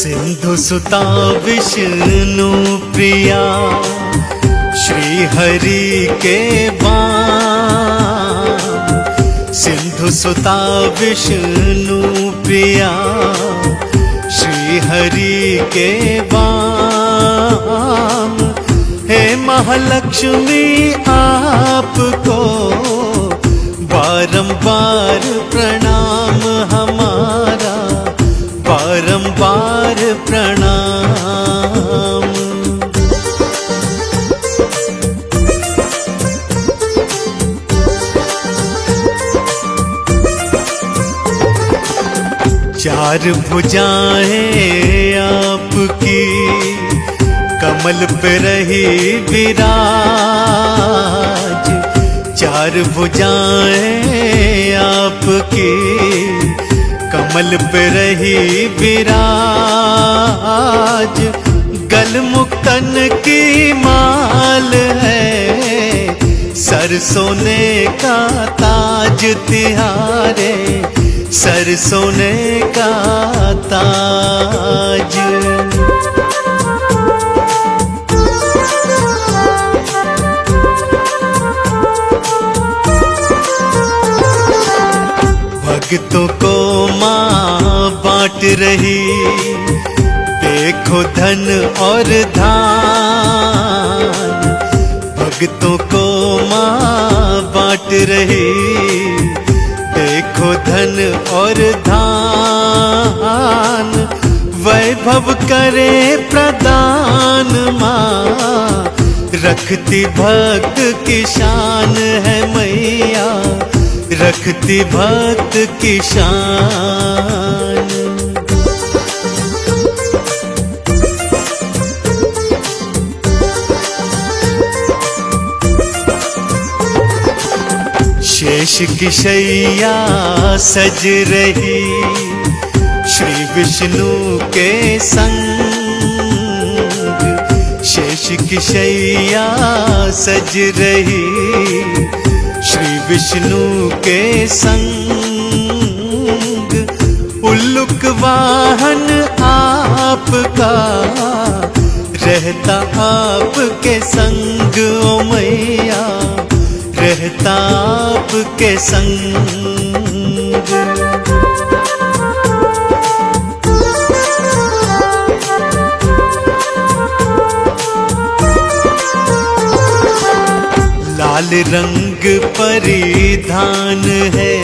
सिंधु सुता विष्णु प्रिया श्री हरि के वाम। सिंधु सुता विष्णु प्रिया श्री हरि के वाम। हे महालक्ष्मी आपको बारंबार प्रणाम हमारा, बारंबार प्रणाम। चार भुजाएं आपकी कमल पे रही विराज। चार भुजाएं आपकी कमल पे रही विराज। गल मुक्तन की माल है, सर सोने का ताज तिहारे, सर सोने का ताज। भक्तों को माँ बांट रही, देखो धन और धान। भक्तों को माँ बांट रही, देखो धन और धान। वैभव करे प्रदान माँ, रखती भक्त की शान है मैया, रखती भक्त की शान। शेष की शैया सज रही श्री विष्णु के संग। शेष की शैया सज रही श्री विष्णु के संग। उल्लुक वाहन आपका रहता आपके संग ओ मैया, रहता आपके संग। लाल रंग परिधान है,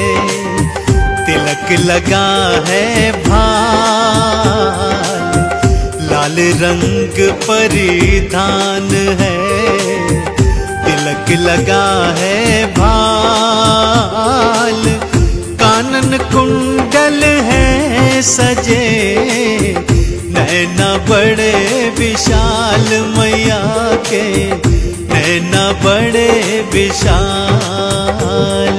तिलक लगा है भाल। लाल रंग परिधान है, तिलक लगा है भाल। कानन कुंडल है सजे, नैना बड़े विशाल मैया के, नैना बड़े विशाल।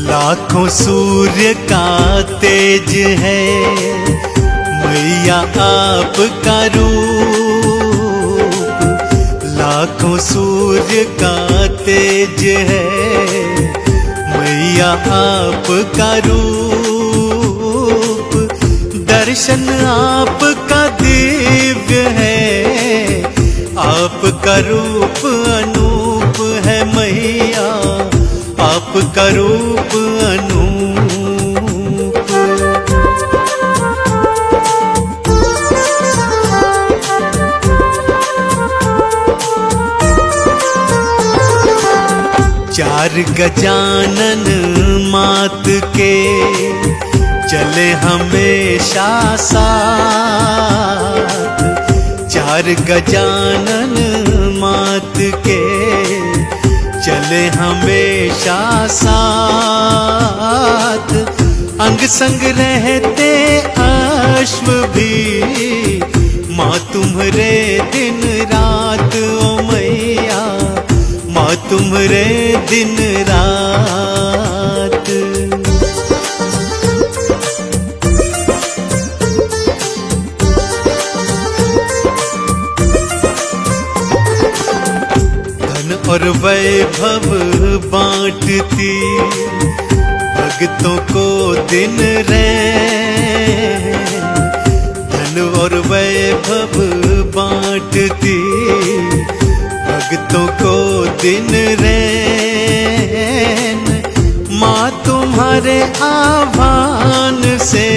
लाखों सूर्य का तेज है मैया आपका रूप। लाखों सूर्य का तेज है मैया आपका रूप। दर्शन आपका दिव्य है, आपका रूप अनूप है मैया, आपका रूप अनूप। चार गजानन मात के चले हमेशा साथ। चार गजानन मात के चले हमेशा साथ। अंग संग रहते अश्व भी माँ तुम्हारे दिन रात ओ मैया, माँ तुम्हारे दिन रात। और वैभव बांटती, भक्तों को दिन रैन। धन और वैभव बांटती, भक्तों को दिन रैन। माँ तुम्हारे आह्वान से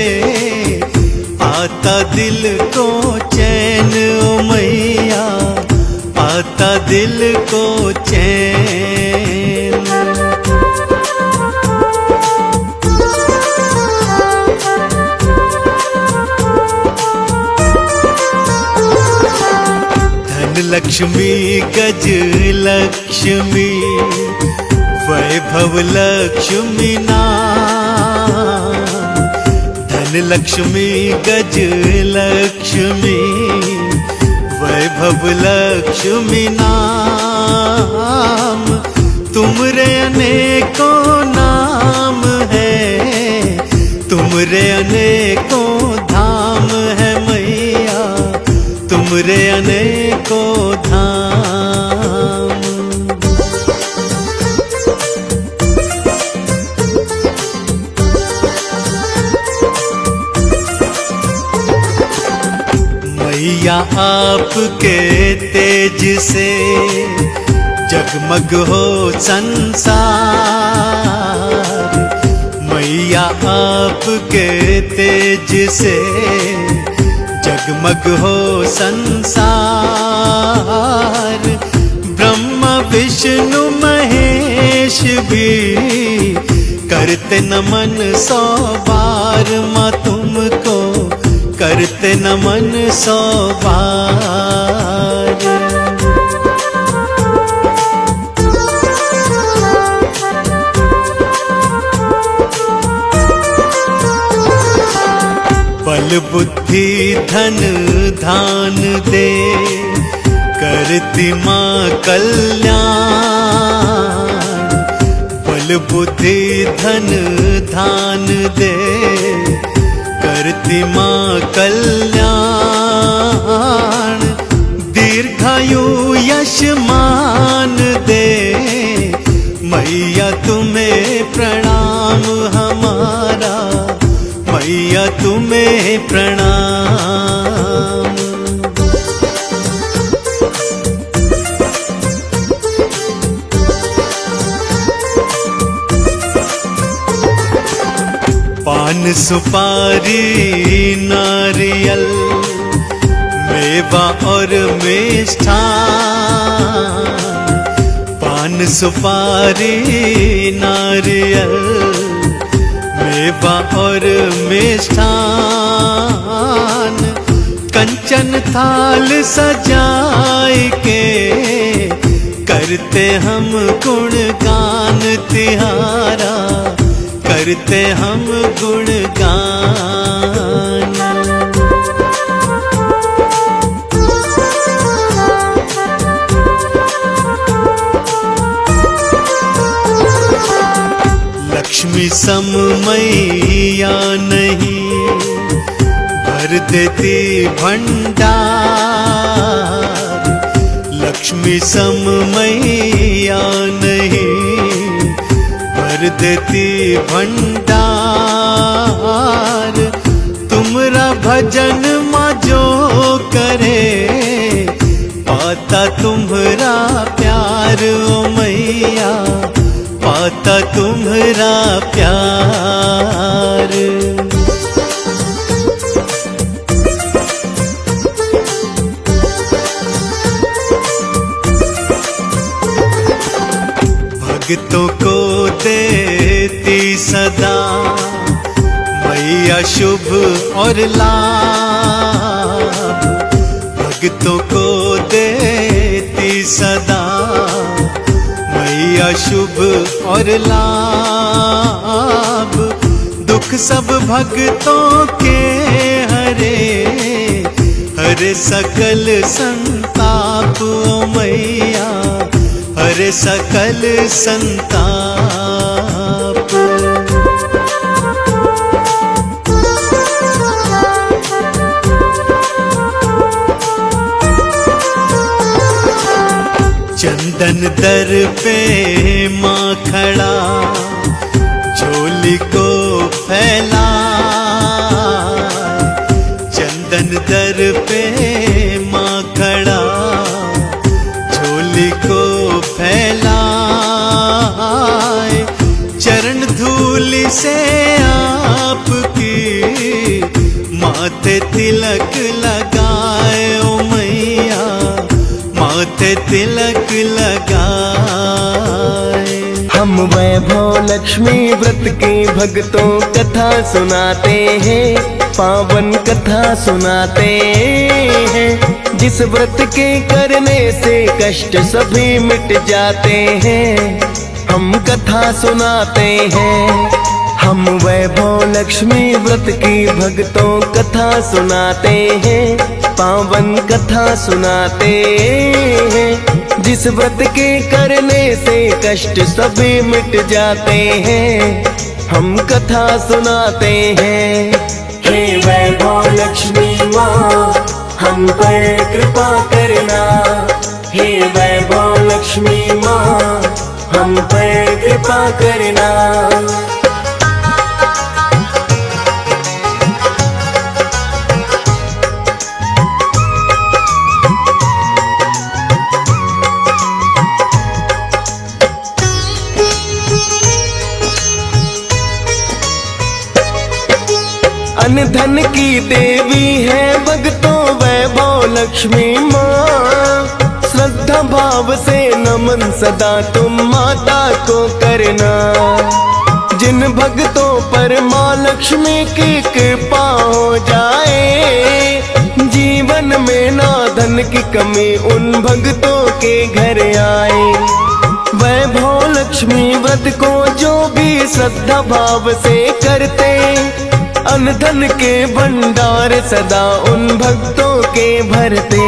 आता दिल को चैन, ओ मैया आता दिल को चैन। धन लक्ष्मी गज लक्ष्मी, वैभव लक्ष्मी नाम। धन लक्ष्मी गज लक्ष्मी, वैभव लक्ष्मी नाम। तुमरे अनेकों नाम है, तुमरे अनेकों धाम है मैया, तुमरे अनेकों धाम। मैया आपके तेज से जगमग हो संसार। मैया आपके तेज से जगमग हो संसार। ब्रह्मा विष्णु महेश भी करते नमन 100 बार, माँ तुमको करते नमन 100 बार। बल बुद्धि धन धान दे, करती माँ कल्याण। बल बुद्धि धन धान दे, करती माँ कल्याण। दीर्घायु यश मान दे, मैया तुम्हें प्रणाम हमारा, मैया तुम्हें प्रणाम। पान सुपारी नारियल, मेवा और मिष्ठान। पान सुपारी नारियल, मेवा और मिष्ठान। कंचन थाल सजाए के, करते हम गुणगान तिहारा, करते हम गुणगान। लक्ष्मी सम मैया नहीं, भर देती भंडार। लक्ष्मी सम मैया नहीं, भर देती भंडार। तुमरा भजन माँ जो करे, पाता तुम्हरा प्यार ओ मैया, पाता तुम्हरा प्यार। भक्तों को देती सदा मैया शुभ और लाभ। भक्तों को देती सदा मैया शुभ और लाभ। दुख सब भक्तों के हरे, हरे सकल संताप ओ मैया, हरे सकल संताप। चंदन दर पे माँ खड़ा झोली को फैला, चंदन दर पे माँ खड़ा झोली को फैला, चरण धूलि से आपकी माथे तिलक लगाए ओ मैया, माथे तिलक लगाए। हम वैभव लक्ष्मी व्रत की भक्तों कथा सुनाते हैं, पावन कथा सुनाते हैं। जिस व्रत के करने से कष्ट सभी मिट जाते हैं, हम कथा सुनाते हैं। हम वैभव लक्ष्मी व्रत की भक्तों कथा सुनाते हैं, पावन कथा सुनाते हैं। जिस व्रत के करने से कष्ट सभी मिट जाते हैं, हम कथा सुनाते हैं। हे वैभव लक्ष्मी माँ हम पर कृपा करना, हे वैभव लक्ष्मी माँ हम पर कृपा करना। अन्न धन की देवी है भक्तों वैभव लक्ष्मी माँ, श्रद्धा भाव से नमन सदा तुम माता को करना। जिन भक्तों पर माँ लक्ष्मी की कृपा हो जाए, जीवन में ना धन की कमी उन भक्तों के घर आए। वैभव लक्ष्मी व्रत को जो भी श्रद्धा भाव से करते, अन्न धन के भंडार सदा उन भक्तों के भरते।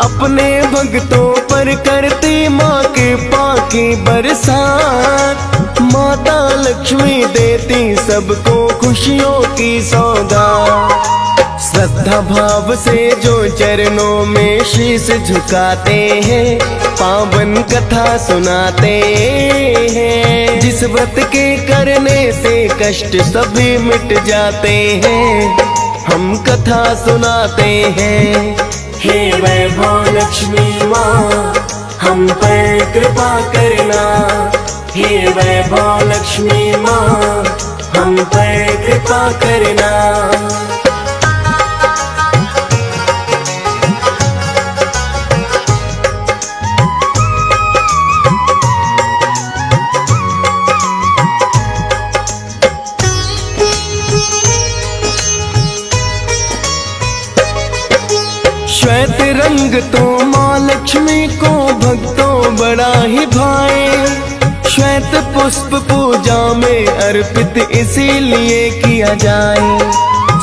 अपने भक्तों पर करती माँ कृपा की बरसात, माता लक्ष्मी देती सबको खुशियों की सौगात। श्रद्धा भाव से जो चरणों में शीश झुकाते हैं, पावन कथा सुनाते हैं। जिस व्रत के करने से कष्ट सभी मिट जाते हैं, हम कथा सुनाते हैं। हे वैभव लक्ष्मी माँ हम पर कृपा करना, हे वैभव लक्ष्मी माँ हम पर कृपा करना। श्वेत रंग तो माँ लक्ष्मी को भक्तों बड़ा ही भाए, श्वेत पुष्प पूजा में अर्पित इसीलिए किया जाए।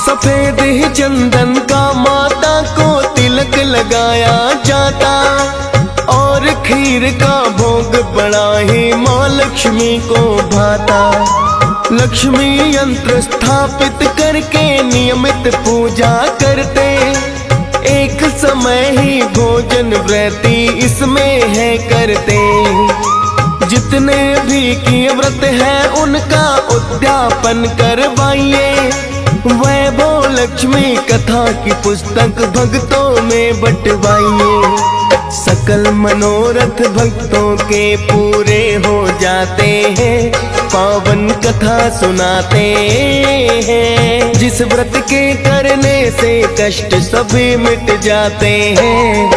सफेद ही चंदन का माता को तिलक लगाया जाता, और खीर का भोग बड़ा ही माँ लक्ष्मी को भाता। लक्ष्मी यंत्र स्थापित करके नियमित पूजा करते, एक समय ही भोजन व्रती इसमें है करते। जितने भी की व्रत है उनका उद्यापन करवाइए, वैभव लक्ष्मी कथा की पुस्तक भक्तों में बंटवाइए। सकल मनोरथ भक्तों के पूरे हो जाते हैं, पावन कथा सुनाते हैं। जिस व्रत के करने से कष्ट सभी मिट जाते हैं,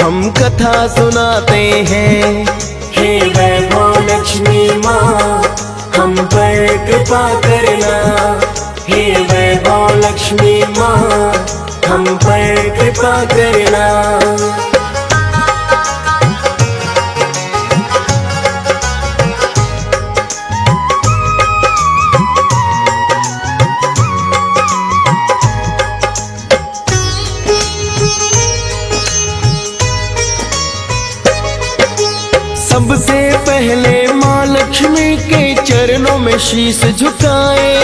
हम कथा सुनाते हैं। हे वैभव लक्ष्मी माँ हम पर कृपा करना, हे वैभव लक्ष्मी माँ हम पर कृपा करना। सबसे पहले माँ लक्ष्मी के चरणों में शीश झुकाए,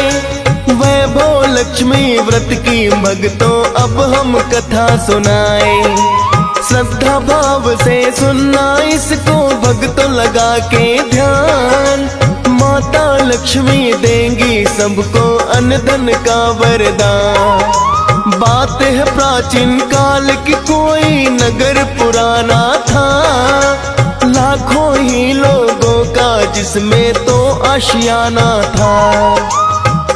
वैभव लक्ष्मी व्रत की भक्तों अब हम कथा सुनाए। श्रद्धा भाव से सुनना इसको भक्तों लगा के ध्यान। माता लक्ष्मी देंगी सबको अन्न धन का वरदान। बात है प्राचीन काल की, कोई नगर पुराना था, लाखों ही लोगों का जिसमें तो आशियाना था।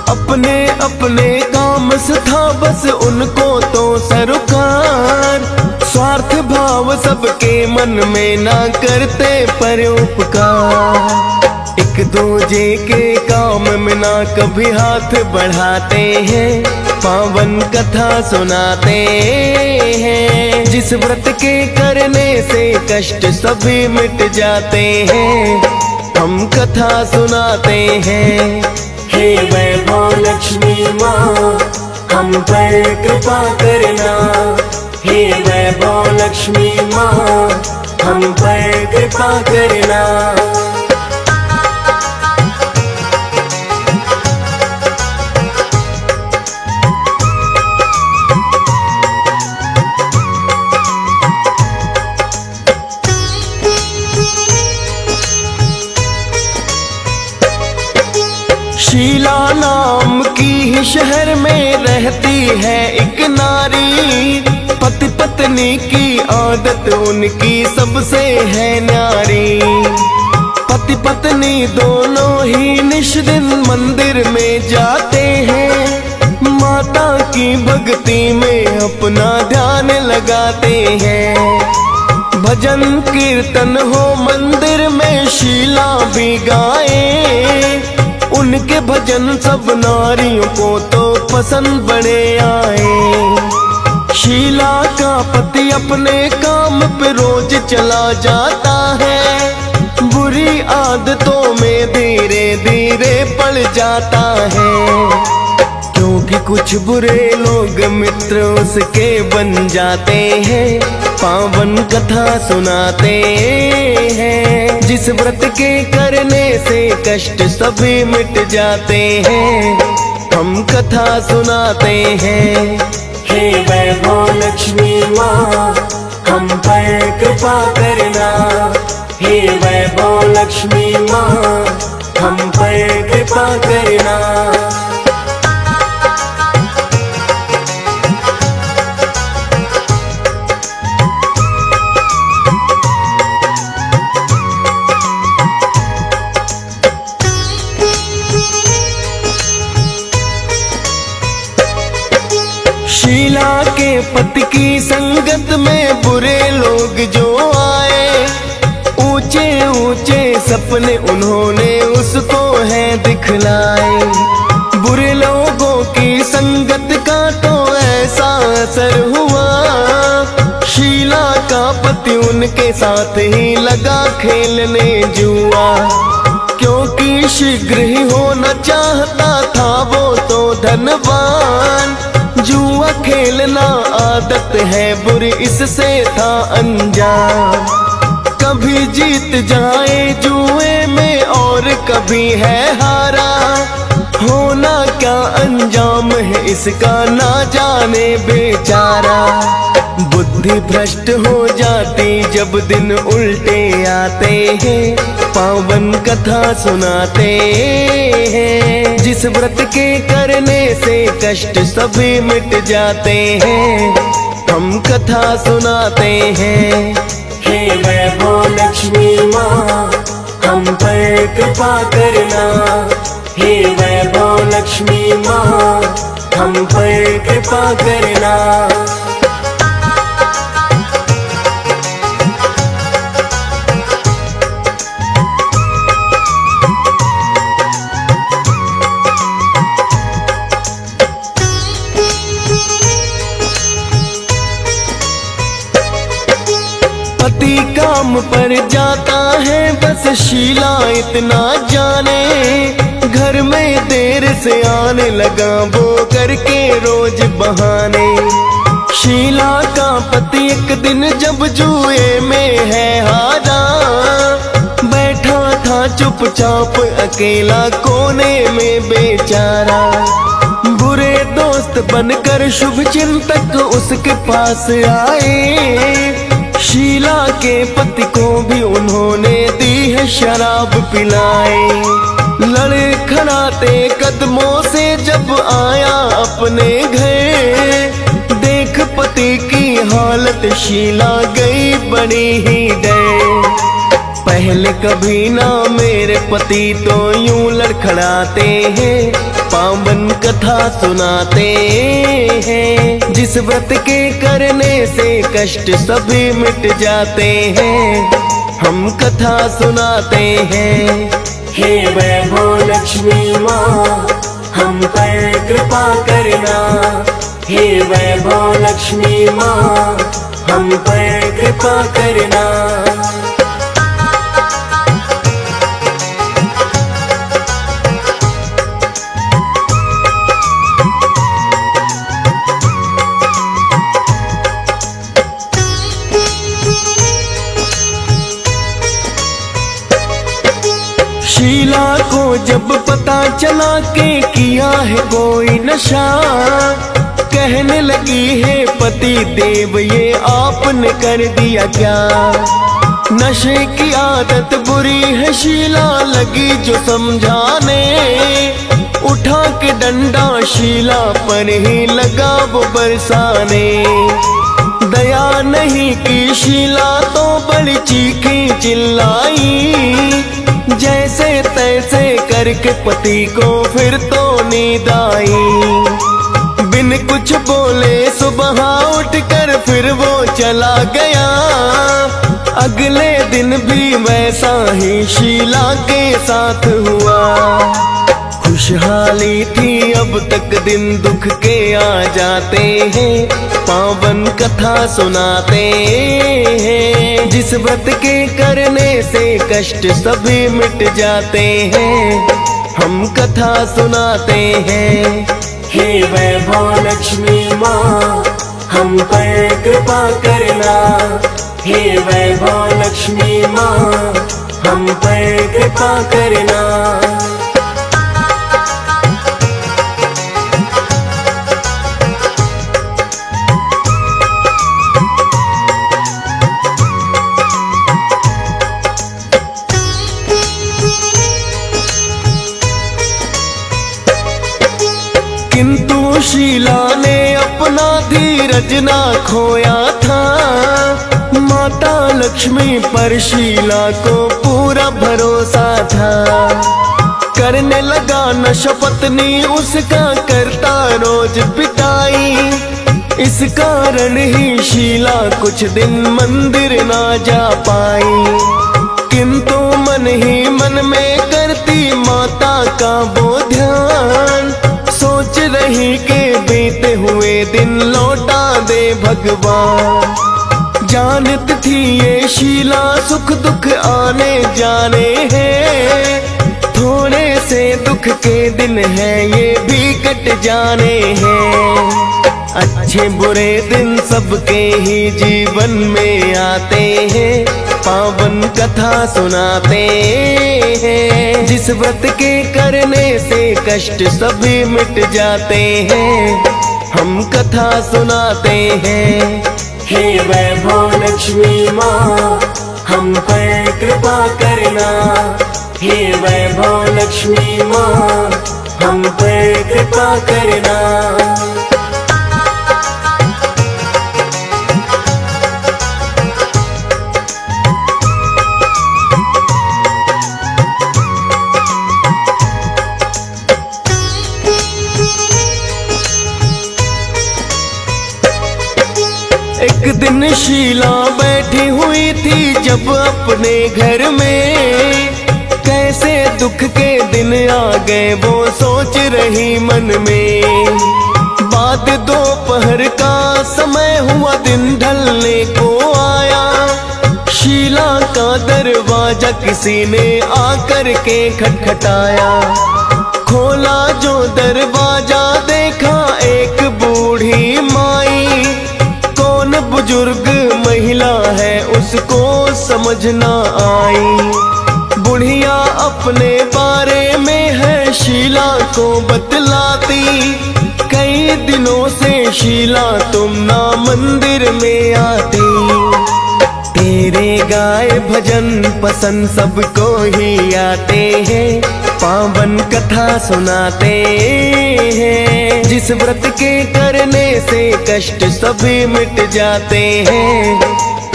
अपने अपने काम से था बस उनको तो सरोकार, स्वार्थ भाव सबके मन में ना करते परोपकार। एक दूजे के काम में ना कभी हाथ बढ़ाते हैं, पावन कथा सुनाते हैं। जिस व्रत के करने से कष्ट सभी मिट जाते हैं, हम कथा सुनाते हैं। हे वैभव लक्ष्मी माँ हम पर कृपा करना, हे वैभव लक्ष्मी माँ हम पर कृपा करना। शीला नाम की ही शहर में रहती है एक नारी, पति पत्नी की आदत उनकी सबसे है न्यारी। पति पत्नी दोनों ही निश दिन मंदिर में जाते हैं, माता की भक्ति में अपना ध्यान लगाते हैं। भजन कीर्तन हो मंदिर में शीला भी गाए, उनके भजन सब नारियों को तो पसंद बड़े आए। शीला का पति अपने काम पे रोज चला जाता है, बुरी आदतों में धीरे धीरे पड़ जाता है। क्योंकि कुछ बुरे लोग मित्र उसके बन जाते हैं, पावन कथा सुनाते हैं। जिस व्रत के करने से कष्ट सभी मिट जाते हैं, हम कथा सुनाते हैं। हे वैभव लक्ष्मी माँ हम पर कृपा करना, हे वैभव लक्ष्मी माँ हम पर कृपा करना। शीला के पति की संगत में बुरे लोग जो आए, ऊंचे ऊंचे सपने उन्होंने उसको है दिखलाए। बुरे लोगों की संगत का तो ऐसा असर हुआ, शीला का पति उनके साथ ही लगा खेलने जुआ। क्योंकि शीघ्र ही होना चाहता था वो तो धनवान, जुआ खेलना आदत है बुरी इससे था अनजान। कभी जीत जाए जुए में और कभी है हारा, होना क्या अंजाम है इसका ना जाने बेचारा। बुद्धि भ्रष्ट हो जाती जब दिन उल्टे आते हैं, पावन कथा सुनाते हैं। जिस व्रत के करने से कष्ट सभी मिट जाते हैं, हम कथा सुनाते हैं। हे वैभव लक्ष्मी माँ हम पर कृपा करना, हे वैभव लक्ष्मी माँ हम पर कृपा करना। पति काम पर जाता है बस शीला इतना जाने, घर में देर से आने लगा वो करके रोज बहाने। शीला का पति एक दिन जब जुए में है हारा, बैठा था चुपचाप अकेला कोने में बेचारा। बुरे दोस्त बनकर शुभ चिंतक उसके पास आए, शीला के पति को भी उन्होंने दी है शराब पिलाए। लड़खड़ाते कदमों से जब आया अपने घर, देख पति की हालत शीला गई बड़ी ही डर। पहले कभी ना मेरे पति तो यूं लड़खड़ाते हैं, पावन कथा सुनाते हैं। जिस व्रत के करने से कष्ट सभी मिट जाते हैं, हम कथा सुनाते हैं। हे वैभव लक्ष्मी माँ हम पर कृपा करना। हे वैभव लक्ष्मी माँ हम पर कृपा करना। शीला को जब पता चला के किया है कोई नशा, कहने लगी है पति देव ये आपने कर दिया क्या। नशे की आदत बुरी है शीला लगी जो समझाने, उठा के डंडा शीला पर ही लगा वो बरसाने। दया नहीं की शीला तो बड़ी चीखी चिल्लाई, जैसे तैसे करके पति को फिर तो नींद आई। बिन कुछ बोले सुबह उठकर फिर वो चला गया। अगले दिन भी वैसा ही शीला के साथ हुआ। खुशहाली थी अब तक दिन दुख के आ जाते हैं, पावन कथा सुनाते हैं। जिस व्रत के करने से कष्ट सभी मिट जाते हैं, हम कथा सुनाते हैं। हे वैभव लक्ष्मी माँ हम पर कृपा करना। हे वैभव लक्ष्मी माँ हम पर कृपा करना। किंतु शीला ने अपना धीरज ना खोया था। माता लक्ष्मी पर शीला को पूरा भरोसा था। करने लगा नशा पत्नी उसका करता रोज पिटाई। इस कारण ही शीला कुछ दिन मंदिर ना जा पाई। किंतु मन ही मन में करती माता का वो ध्यान, सोच रही के बीते हुए दिन लौटा दे भगवान। जानत थी ये शीला सुख दुख आने जाने हैं, थोड़े से दुख के दिन है ये भी कट जाने हैं। अच्छे बुरे दिन सबके ही जीवन में आते हैं, पावन कथा सुनाते हैं। जिस व्रत के करने से कष्ट सभी मिट जाते हैं, हम कथा सुनाते हैं। हे वैभव लक्ष्मी माँ हम पर कृपा करना। हे वैभव लक्ष्मी माँ हम पर कृपा करना। एक दिन शीला बैठी हुई थी जब अपने घर में, कैसे दुख के दिन आ गए वो सोच रही मन में। बाद दोपहर का समय हुआ दिन ढलने को आया, शीला का दरवाजा किसी ने आकर के खटखटाया। खोला जो दरवाजा देखा एक बूढ़ी माई, कौन बुजुर्ग महिला है उसको समझ ना आई। बुढ़िया अपने बारे में है शीला को बतलाती, कई दिनों से शीला तुम ना मंदिर में आती। गाए भजन पसंद सबको ही आते हैं, पावन कथा सुनाते हैं। जिस व्रत के करने से कष्ट सभी मिट जाते हैं,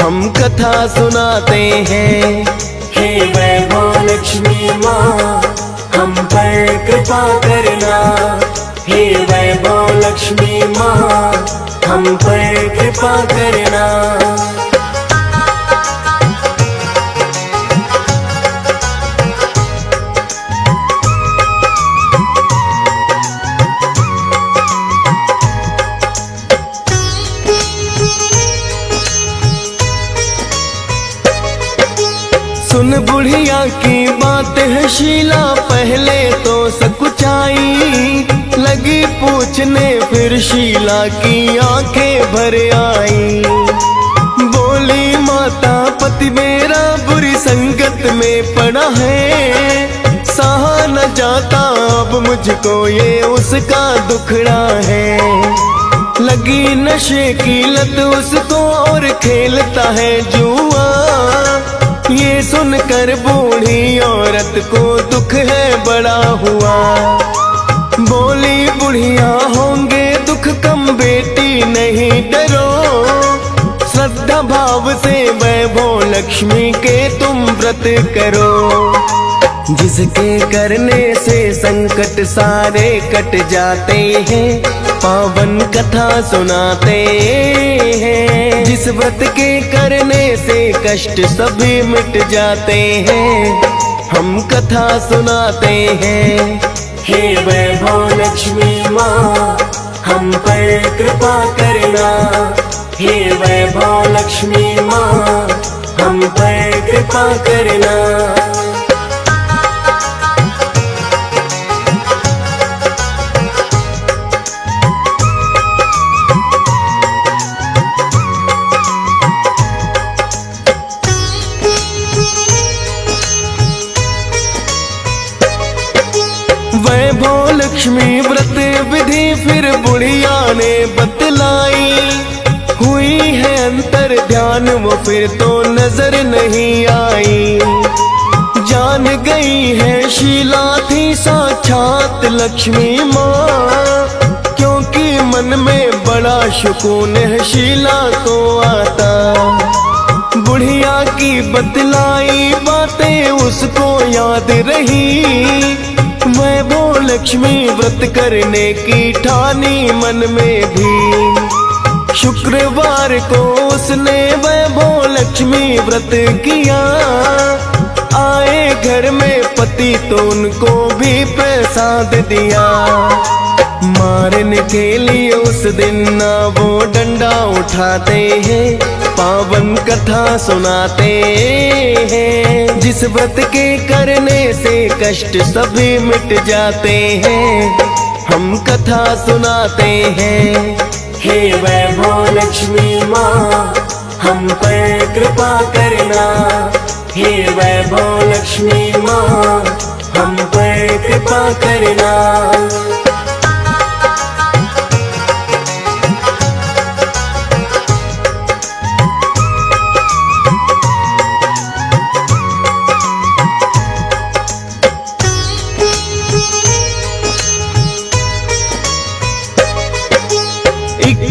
हम कथा सुनाते हैं। हे वैभव लक्ष्मी माँ हम पर कृपा करना, हे वैभव लक्ष्मी माँ हम पर कृपा करना। सुन बुढ़िया की बात है शीला, पहले तो सकुचाई, लगी पूछने फिर शीला की आंखें भर आई। बोली माता पति मेरा बुरी संगत में पड़ा है, सहा न जाता अब मुझको ये उसका दुखड़ा है। लगी नशे की लत उसको और खेलता है जुआ, ये सुनकर बूढ़ी औरत को दुख है बड़ा हुआ। बोली बुढ़िया होंगे दुख कम बेटी नहीं डरो, श्रद्धा भाव से वैभव लक्ष्मी के तुम व्रत करो। जिसके करने से संकट सारे कट जाते हैं, पावन कथा सुनाते हैं। जिस व्रत के करने से कष्ट सभी मिट जाते हैं, हम कथा सुनाते हैं। हे वैभव लक्ष्मी माँ हम पर कृपा करना, हे वैभव लक्ष्मी माँ हम पर कृपा करना। वैभव लक्ष्मी व्रत विधि फिर बुढ़िया ने बतलाई, हुई है अंतर ध्यान वो फिर तो नजर नहीं आई। जान गई है शीला थी साक्षात लक्ष्मी माँ, क्योंकि मन में बड़ा सुकून है शीला को आता। बुढ़िया की बतलाई बातें उसको याद रही, वैभव लक्ष्मी व्रत करने की ठानी मन में भी। शुक्रवार को उसने वैभव लक्ष्मी व्रत किया, आए घर में पति तो उनको भी प्रसाद दिया। मारने के लिए उस दिन ना वो डंडा उठाते हैं, पावन कथा सुनाते हैं। जिस व्रत के करने से कष्ट सभी मिट जाते हैं, हम कथा सुनाते हैं। हे वैभव लक्ष्मी माँ हम पर कृपा करना, हे वैभव लक्ष्मी माँ हम पर कृपा करना।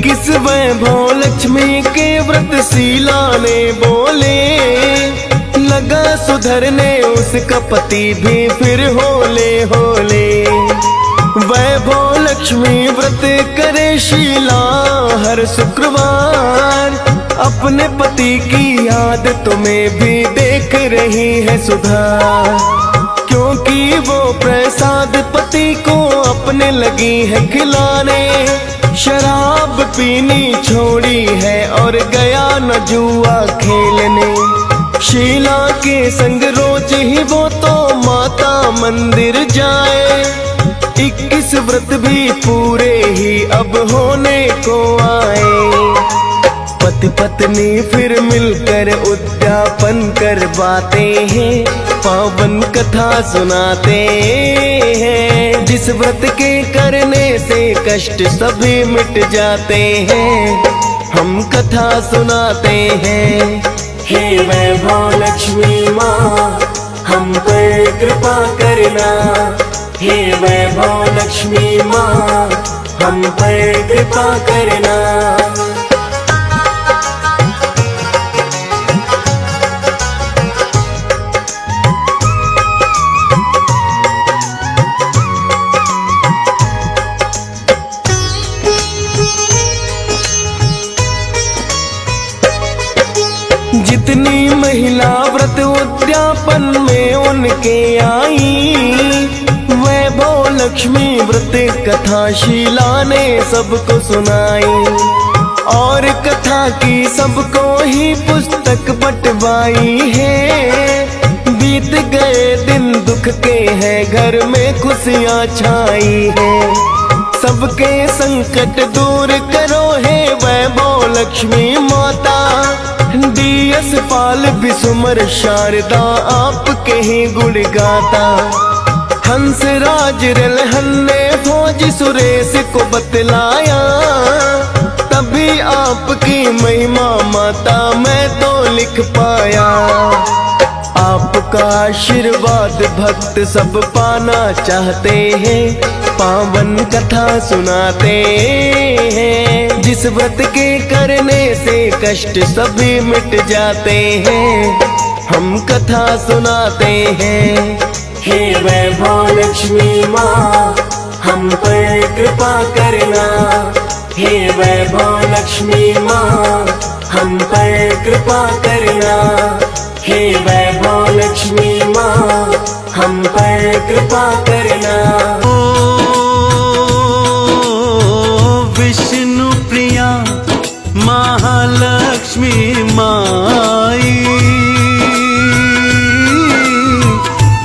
किस वैभव लक्ष्मी के व्रत शीला ने बोले, लगा सुधरने उसका पति भी फिर होले होले। वैभव लक्ष्मी व्रत करे शीला हर शुक्रवार, अपने पति की याद तुम्हें भी देख रही है सुधार। क्योंकि वो प्रसाद पति को अपने लगी है खिलाने, शराब पीनी छोड़ी है और गया न जुआ खेलने। शीला के संग रोज ही वो तो माता मंदिर जाए, 21 व्रत भी पूरे ही अब होने को आए। पति पत्नी फिर मिलकर उद्यापन करवाते हैं, पावन कथा सुनाते हैं। जिस व्रत के करने से कष्ट सभी मिट जाते हैं, हम कथा सुनाते हैं। हे वैभव लक्ष्मी माँ हम पर कृपा करना। हे वैभव लक्ष्मी माँ हम पर कृपा करना। जितनी महिला व्रत उद्यापन में उनके आई, वैभव लक्ष्मी व्रत कथा शीला ने सबको सुनाई। और कथा की सबको ही पुस्तक बंटवाई है। बीत गए दिन दुख के हैं, घर में खुशियाँ छाई है। सबके संकट दूर करो हे वैभव लक्ष्मी माता। डीएस पाल भी सुमर शारदा आपके ही गुण गाता। हंस राज रलहन ने फौजी सुरेश को बतलाया, तभी आपकी महिमा माता मैं तो लिख पाया। आपका आशीर्वाद भक्त सब पाना चाहते हैं, पावन कथा सुनाते हैं। जिस व्रत के करने से कष्ट सभी मिट जाते हैं, हम कथा सुनाते हैं। हे वैभव लक्ष्मी माँ हम पर कृपा करना। हे वैभव लक्ष्मी माँ हम पर कृपा करना। हे वैभव लक्ष्मी माँ हम पर कृपा करना। विष्णु प्रिया महालक्ष्मी माई,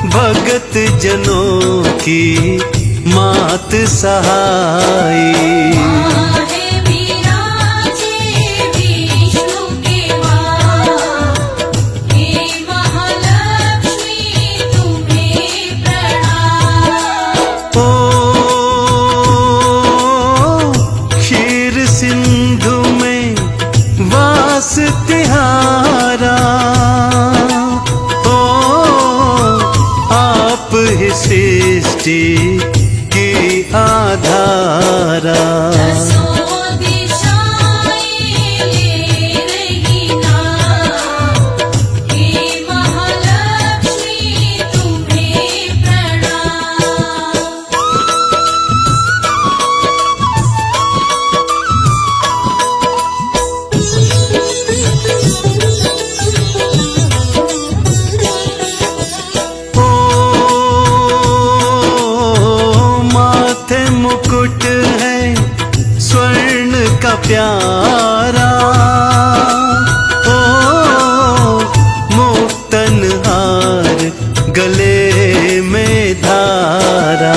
भगत जनों की मात सहाई। सृष्टि की आधारा, मुकुट है स्वर्ण का प्यारा। ओ मुक्तन हार गले में धारा।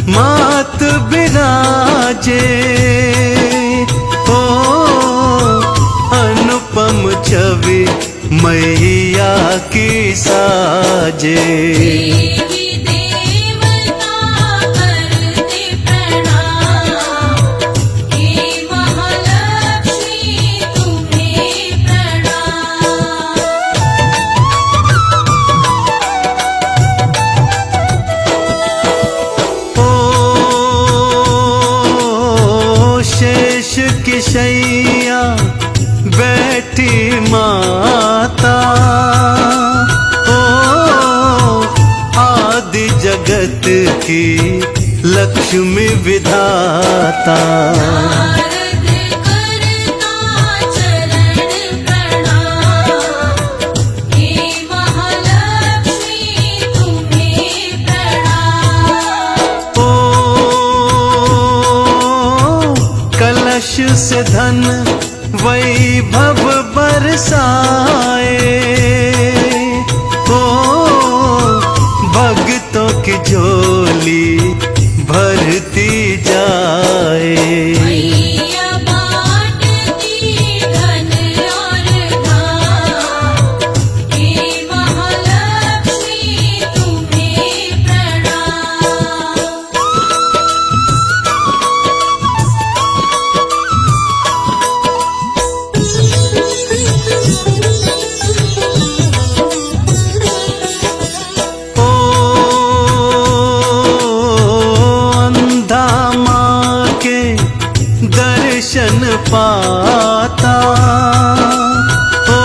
मात बिराजे हो, अनुपम छवि मैया की साजे। शेष की शैया बैठी माता, ओ आदि जगत की लक्ष्मी विधाता। कलश से धन वैभव बरसाए, ओ भक्तों की झोली भरती जाए। मैया बाँटती दर्शन पाता। ओ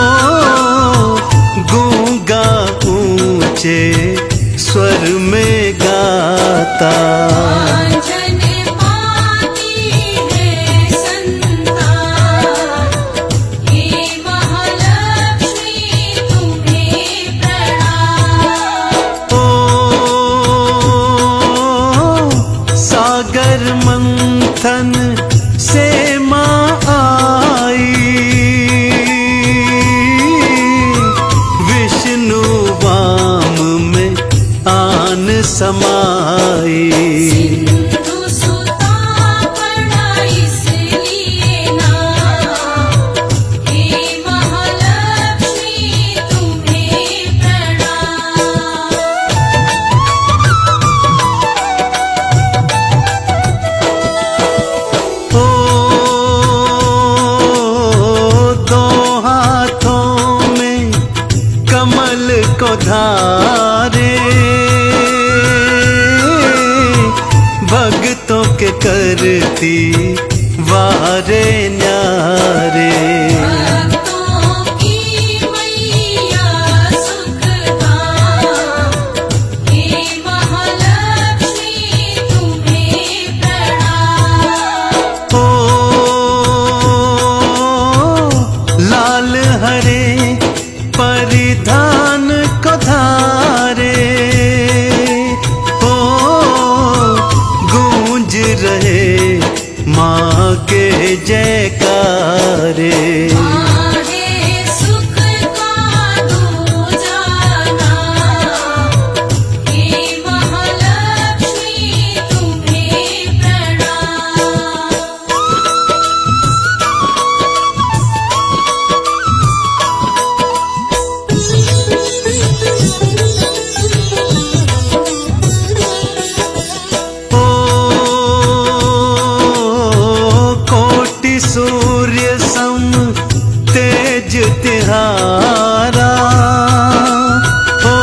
गूंगा ऊंचे स्वर में गाता। आंजन पाती है संतान, हे महालक्ष्मी तुम्हें प्रणाम। ओ सागर मंथन से माँ आई, विष्णु वाम में आन समाई। सिंधु सुता पड़ा इसलिए ना, हे महालक्ष्मी तुम्हें प्रणाम। ओ दो हाथों में कमल को धारे, भक्तों के करती वारे न्यारे। भक्तों की मैया सुखदां, हे महालक्ष्मी तुम्हें प्रणाम। ओ लाल हरे परिधान को धारे, ओ गूंज रहे माँ के जयकारे। आहे सुख का दूजा नाम, हे महालक्ष्मी तुम्हें प्रणाम। ओ कोटि सूर्य सम तेज तिहारा, ओ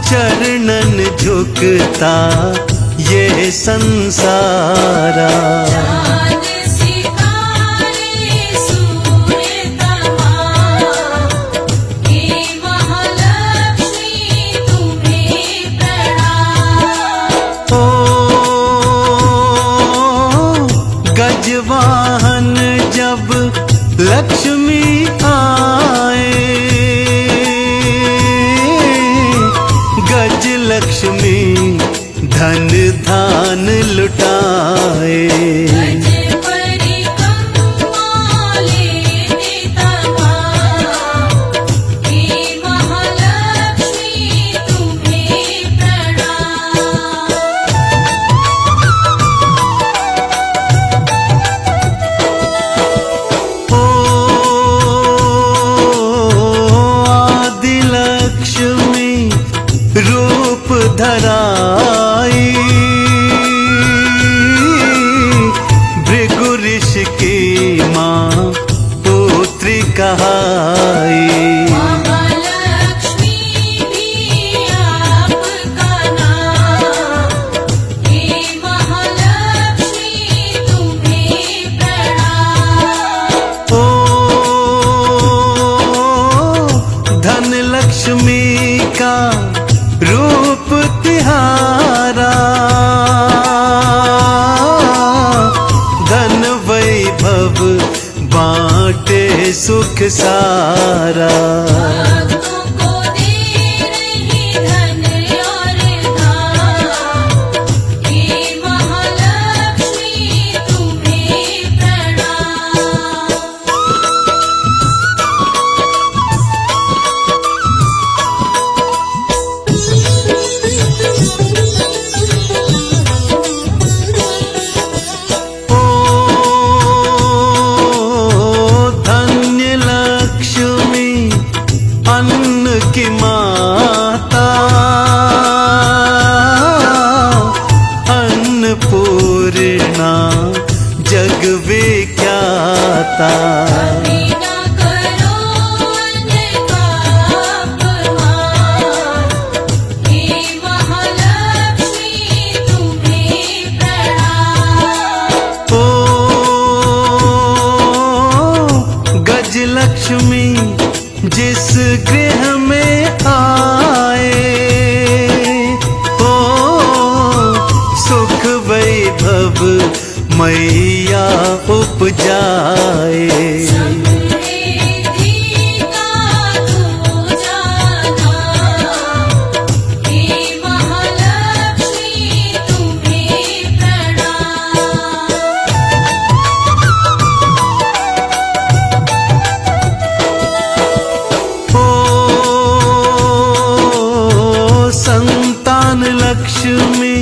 चरणन झुकता ये संसारा। चाँद सितारे सूर्य तमाम, हे महालक्ष्मी तुम्हें प्रणाम। ओ गजवाहन जब लक्ष्मी आए, गज लक्ष्मी धन धान लुटाए। गज परिक्रमा लेते तमाम, हे महालक्ष्मी तुम्हें प्रणाम। ओ आदि लक्ष्मी रूप धराई, भृगु ऋषि की माँ पुत्री कहाई। महालक्ष्मी भी आपका नाम, हे महालक्ष्मी तुम्हें प्रणाम। ओ धन लक्ष्मी का रूप तिहारा, धन वैभव बांटे सुख सारा। भक्तों को दे रही धन और धाम, हे महालक्ष्मी तुम्हें प्रणाम। ओ धन्य लक्ष्मी अन्न की माता, अन्नपूर्णा जग विख्याता। कभी ना करो अन्न का अपमान, हे महालक्ष्मी तुम्हें प्रणाम। ओ मैया उपजाए। समृद्धि का तू जाना, हे महालक्ष्मी तुम्हें प्रणाम। ओ संतान लक्ष्मी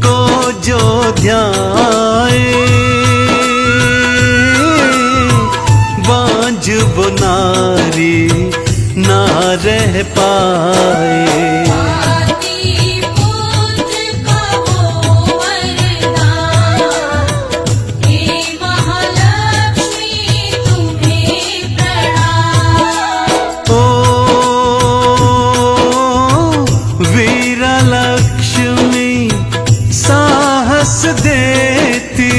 को जो ध्याए, बांझ वो नारी ना रह पाए। आदि पुत्र का वो वरदान, हे महालक्ष्मी तुम्हें प्रणाम। ओ वीरा लक्ष्मी साहस देती,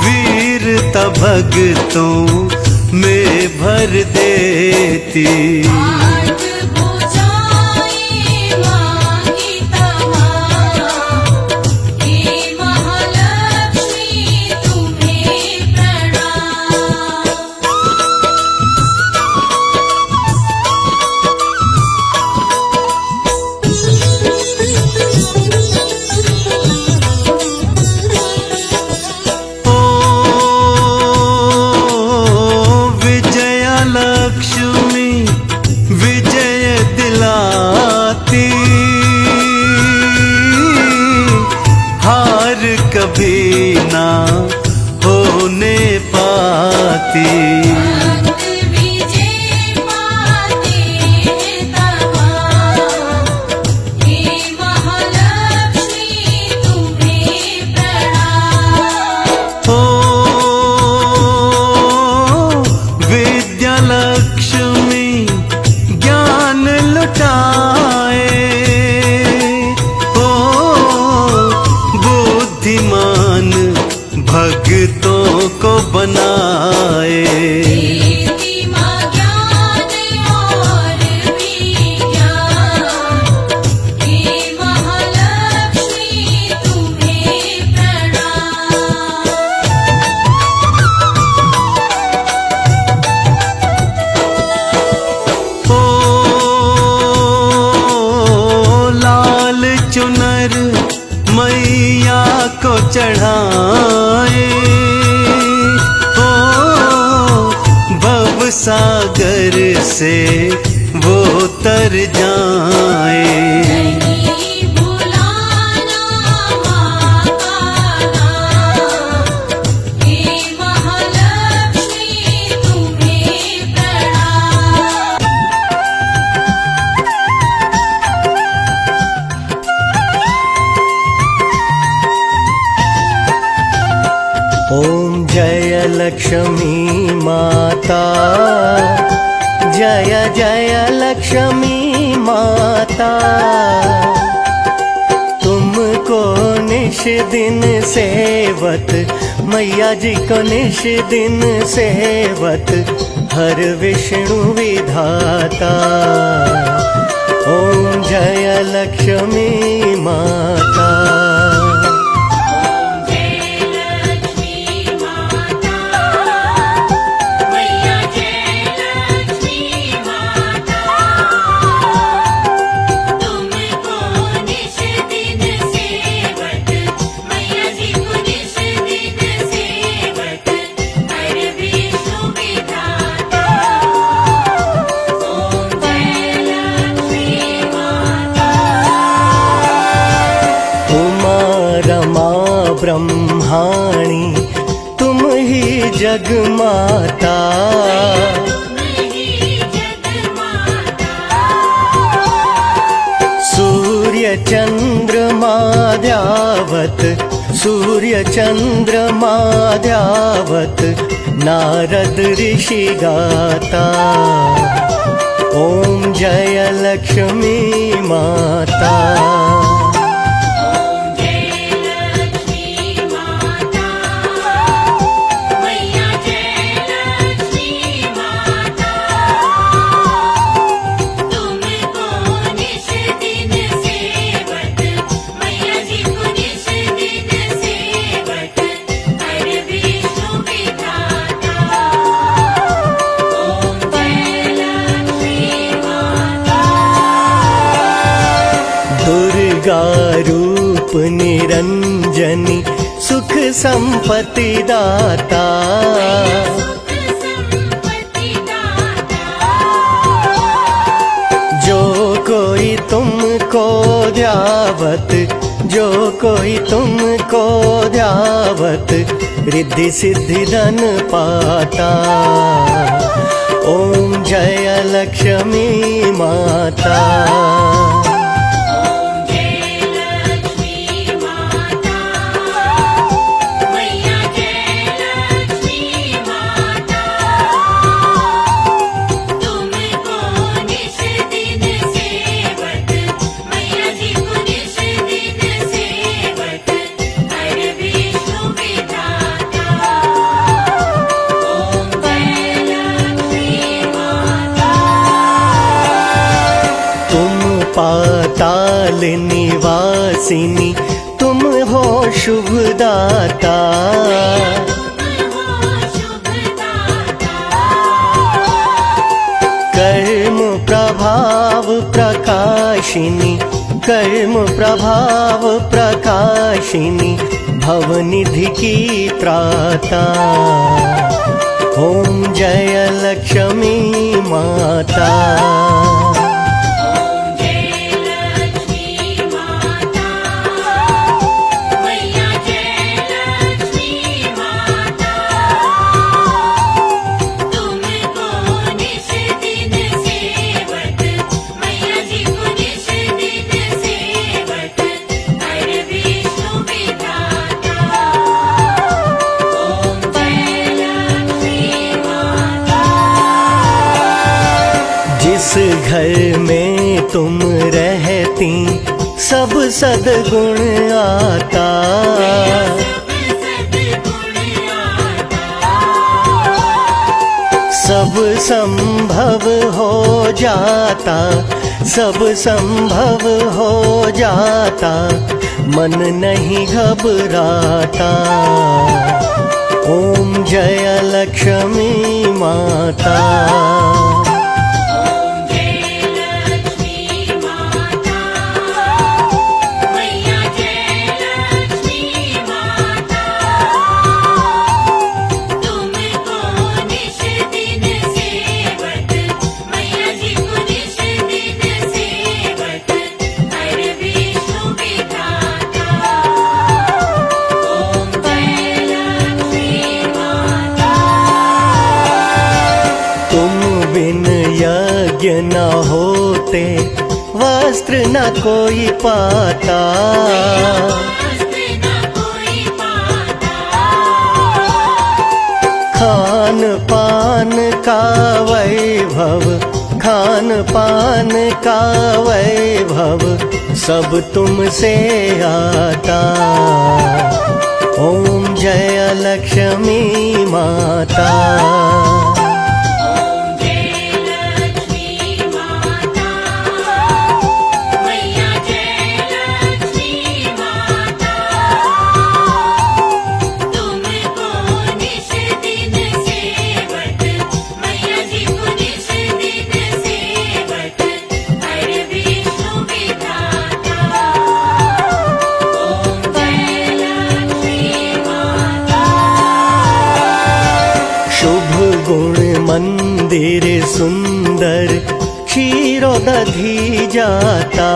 वीरता भक्तों में भर देती। आज बुझाए मांगी तमाम, हे महालक्ष्मी तुम्हें प्रणाम। ओ विजया लक्ष्मी विजय दिलाती, हार कभी ना होने पाती। भक्त विजय पाते हैं तमाम, हे महालक्ष्मी तुम्हें प्रणाम। ओ विद्या लक्ष्मी ज्ञान लुटाए, ओ बुद्धिमान भक्तों को बनाए। देती माँ ज्ञान और विज्ञान, हे महालक्ष्मी तुम्हें प्रणाम। ओ लाल चुनर मैया को चढ़ाए, ओ भव सागर से वो तर जाए। नहीं भुलाना माँ का नाम, हे महालक्ष्मी तुम्हें प्रणाम। ओम जय लक्ष्मी माता, जय जय लक्ष्मी माता। तुमको निश दिन सेवत, मैया जी को निश दिन सेवत, हर विष्णु विधाता। ओम जय लक्ष्मी माता। जय लक्ष्मी माता, मैया जय लक्ष्मी माता। तुमको निश दिन सेवत, मैया जी को निश दिन सेवत, हर विष्णु विधाता। ओम जय लक्ष्मी माता। उमा रमा ब्रह्माणी तुम ही जग माता। सूर्य चंद्रमा ध्यावत, सूर्य चंद्रमा ध्यावत, नारद ऋषि गाता। ओम जय लक्ष्मी माता। ओम जय लक्ष्मी माता, मैया जय लक्ष्मी माता। तुमको निश दिन सेवत, मैया जी को जननी सुख संपत्ति दाता। सुख संपत्ति दाता। जो कोई तुमको ध्यावत, जो कोई तुमको ध्यावत, रिद्धि सिद्धि धन पाता। ओम जय लक्ष्मी माता। ओम जय लक्ष्मी माता। मैया जय लक्ष्मी माता। तुमको निश दिन सेवत, मैया जी को निश दिन सेवत, हर विष्णु विधाता। ओम जय लक्ष्मी माता। तुम पाताल निवासिनी, तुम हो शुभ दाता। तुम हो शुभ दाता। कर्म प्रभाव प्रकाशिनी, कर्म प्रभाव प्रकाशिनी, भवनिधि की त्राता। ओम जय लक्ष्मी माता। ओम जय लक्ष्मी माता। मैया जय लक्ष्मी माता। तुमको निश दिन सेवत, मैया जी को निश दिन सेवत, हर विष्णु विधाता। ओम जय लक्ष्मी माता। जिस घर में तुम रहती, सब सद्गुण आता। सब सद्गुण आता। सब संभव हो जाता, सब संभव हो जाता, मन नहीं घबराता। ओम जय लक्ष्मी माता। ओम जय लक्ष्मी माता। मैया जय लक्ष्मी माता। तुमको निश दिन सेवत, मैया जी को निश दिन सेवत, हर विष्णु विधाता। ओम जय लक्ष्मी माता। तुम बिन यज्ञ न होते, वस्त्र न कोई पाता। वस्त्र न कोई पाता। खान पान का वैभव, खान पान का वैभव, सब तुमसे आता। ओम जय लक्ष्मी माता। ओम जय लक्ष्मी माता। मैया जय लक्ष्मी माता। तुमको निश दिन सेवत, मैया जी को निश दिन सेवत, हर विष्णु विधाता। ओम जय लक्ष्मी माता। शुभ गुण मंदिर सुंदर, क्षीरो दधी जाता।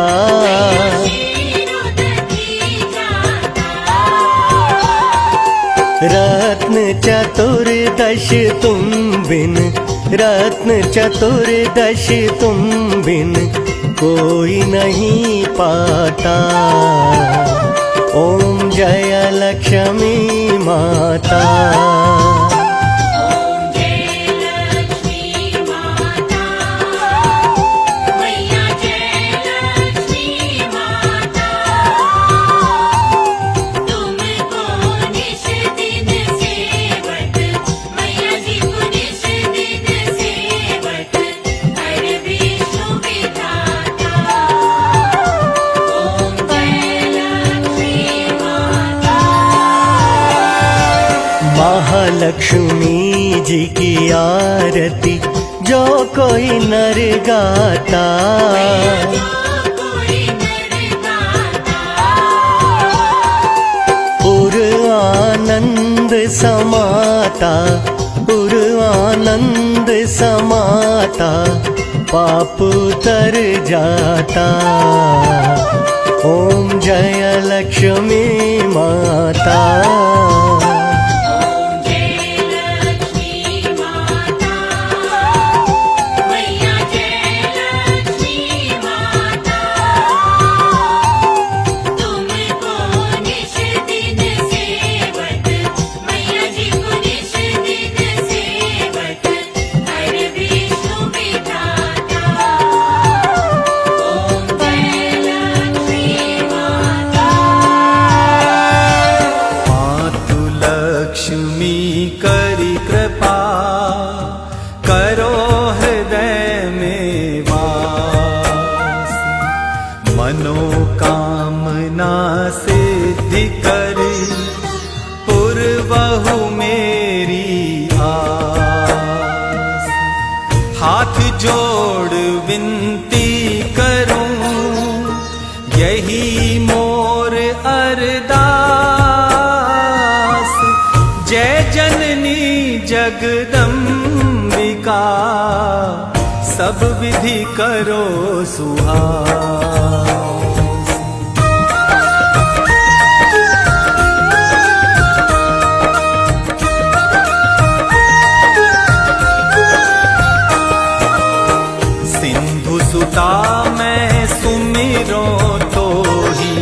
रत्न चतुर्दश तुम बिन, रत्न चतुर्दश तुम बिन, कोई नहीं पाता। ओम जय लक्ष्मी माता। ओम जय लक्ष्मी माता। मैया जय लक्ष्मी माता। तुमको निश दिन सेवत, मैया जी को निश दिन सेवत, हर विष्णु विधाता। ओम जय लक्ष्मी माता। महालक्ष्मी जी की आरती जो कोई नर गाता। जो कोई नर गाता। समाता उर आनंद समाता पाप तर जाता। ओम जय लक्ष्मी माता। ओम जय लक्ष्मी माता मैया जय लक्ष्मी माता तुमको निश दिन सेवत मैया जी को निश दिन सेवत हर विष्णु विधाता। ओम जय लक्ष्मी माता। मातु लक्ष्मी करी कृपा करो हृदय में वास। मनोकामना सिद्धि करी पुरवहु मेरी आस। हाथ जोड़ विनती करूं यही मोर अरदास। जय जननी जगदम्बिका सब विधि करो सुहास। सिंधु सुता मैं सुमिरो तो ही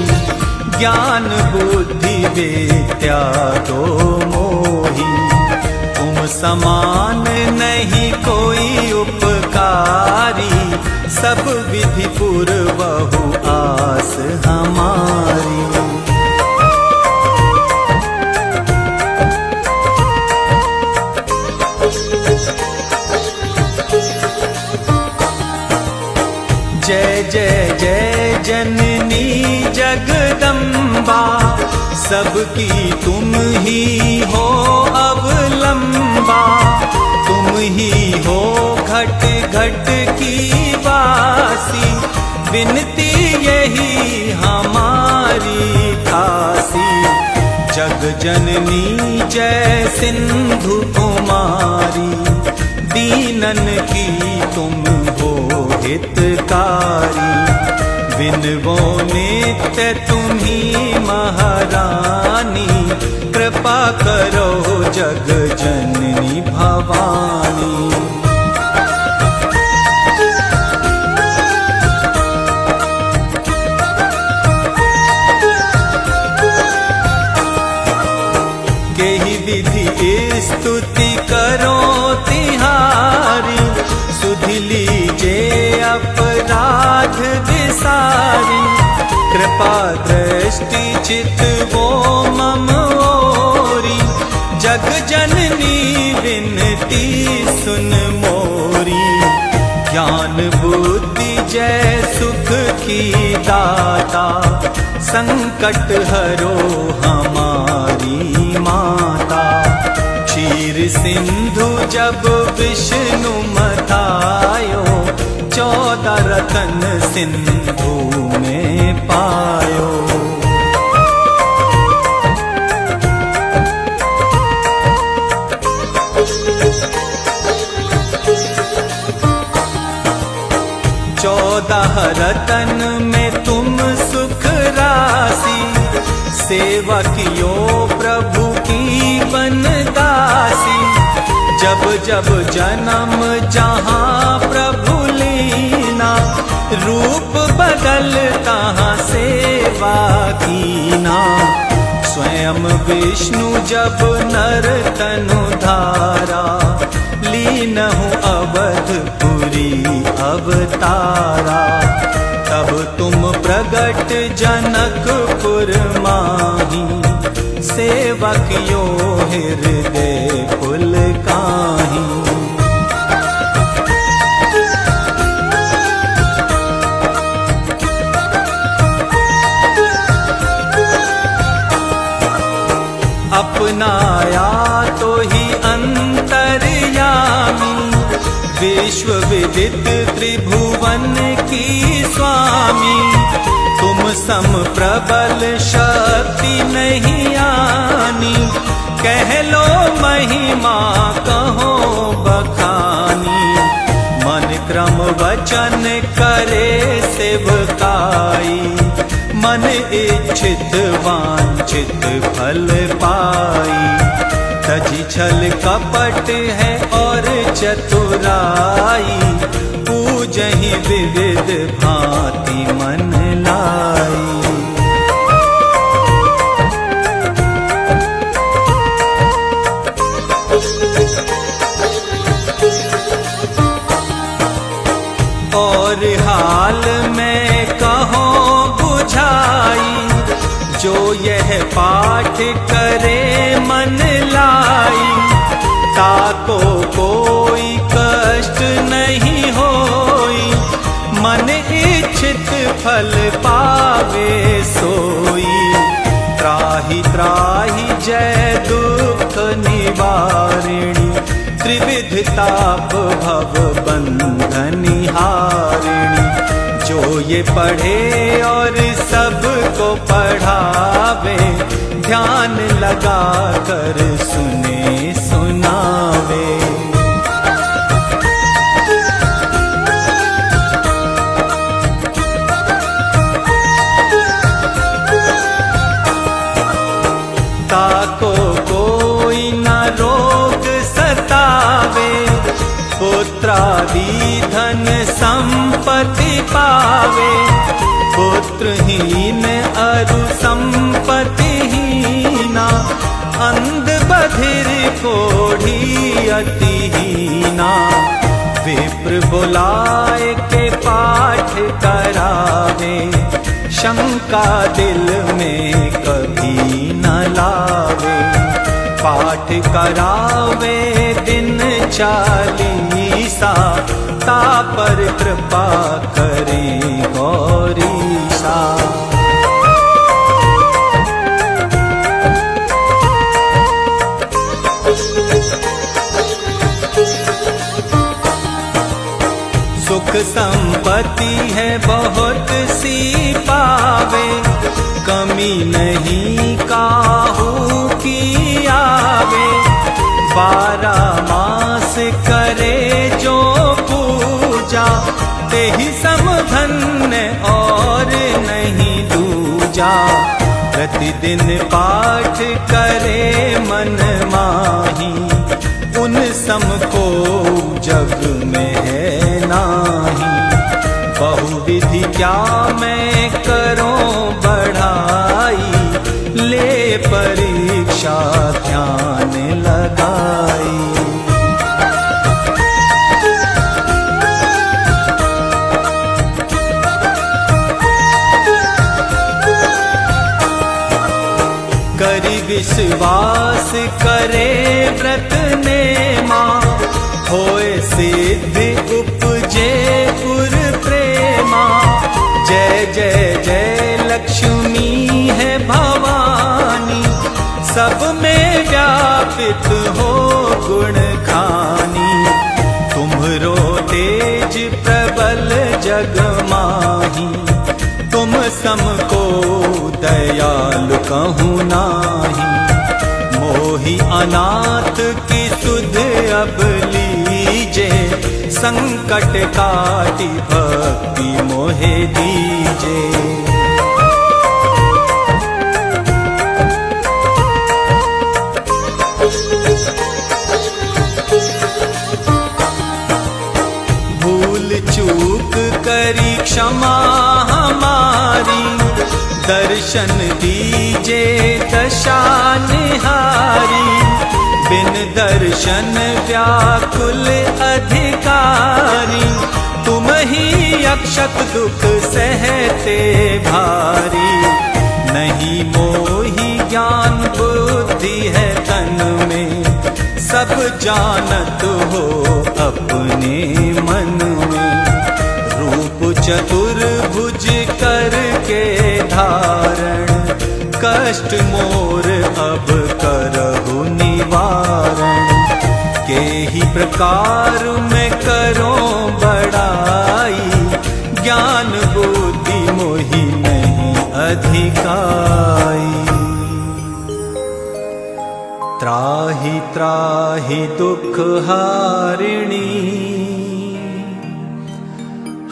ज्ञान बुद्धि विद्या दो मोही। तुम समान नहीं कोई उपकारी सब विधि पूर्वहु आस हमारी। जय जय जय जननी जगदम्बा सबकी तुम ही हो अवलंबा। तुम ही हो घट घट की वासी विनती यही हमारी खासी। जग जननी जय सिंधु कुमारी दीनन की तुम हो हितकारी। विनवो नित्य तुम्ही महारानी कृपा करो जग जननी भवानी। केहि विधि स्तुति करो तिहारी। सुधि लीजे अपराध विसारी। कृपा दृष्टि चित वो मम ओरी। जग जननी विनती सुन मोरी। ज्ञान बुद्धि जय सुख की दाता संकट हरो हमारी माता। क्षीर सिंधु जब विष्णु मथायो 14 रतन सिंधु में पायो। चौदह रतन में तुम सुख राशि। सेवा कियो प्रभु की बनदासी। जब जब जन्म जहाँ प्रभु लीना। रूप बदल तहाँ सेवा कीना। स्वयं विष्णु जब नर तनु धारा। लीनहु अवधपुरी अवतारा। तब तुम प्रगट जनकपुर माही। सेवक यो हृदय पुलकाही। अपनाया तो ही अंतर्यामी। विश्व विदित त्रिभुवन की स्वामी। तुम सम प्रबल शक्ति नहीं आनी। कह लो महिमा कहो बखानी, मन क्रम वचन करे सेवकाई, मन इच्छित वांछित फल पाई। तजी छल कपट है और चतुराई, पूजहि विविध भांति मन लाई। और हाल में कहो बुझाई, जो यह पाठ करे मन लाई। ताको कोई कष्ट नहीं होई, मन इच्छित फल पावे सोई। त्राहि त्राहि जय दुख निवारिणी, त्रिविध ताप भव बंधनि हारिणी। जो ये पढ़े और सबको पढ़ावे, ध्यान लगा कर सुने सुनावे। ताको कोई न रोग सतावे, पुत्रादि धन संपत्ति पावे। पुत्रहीन अरु संपत्तिहीना, अंध बधिर कोढ़ी अतिहीना। विप्र बुलाए के पाठ करावे, शंका दिल में कभी न लावे। पाठ करावे दिन 40, ता पर कृपा करे गौरीसा। सुख संपत्ति है बहुत सी पावे, कमी नहीं काहू की आवे। 12 मास करे जो पूजा, तेहि समधन्य और नहीं दूजा। प्रतिदिन पाठ करे मन माही, उन सम को जग में है नाही। बहुविधि क्या मैं करूं बढ़ाई, ले परीक्षा ध्यान लगाई। करि विश्वास करे व्रत नेमा, होए सिद्धि उपजे उर प्रेमा। जय जय जय लक्ष्मी है भवानी, सब में व्यापित हो गुण खानी। तुम्हरो तेज प्रबल जग माही, तुम सम को दयालु कहूँ नाही। मोहि अनाथ की सुध अब लीजे, संकट काटी भक्ति मोहे दीजे। भूल चूक करी क्षमा हमारी, दर्शन दीजे दशा निहारी। बिन दर्शन व्याकुल अधिकारी, तुम ही अक्षत दुख सहते भारी। नहीं मोहि ज्ञान बुद्धि है तन में, सब जानत हो अपने मन में। रूप चतुर्भुज करके धारण, कष्ट मोर अब करहु निवारण। के ही प्रकार में करो बड़ाई, ज्ञान बुद्धि मोहि नहीं अधिकाई। त्राहि त्राहि दुख हारिणी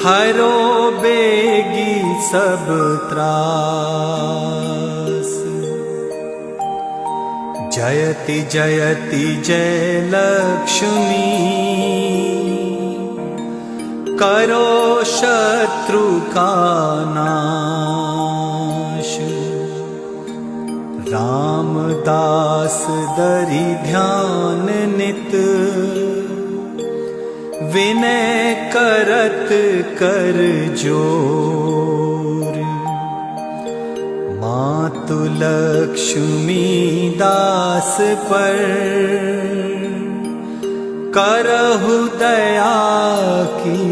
हरो बेगी सब त्रास। जयति जयति जय लक्ष्मी करो शत्रु का नाश। रामदास दरि ध्यान नित विनय करत कर जोर। मातु लक्ष्मी दास पर करहु दया की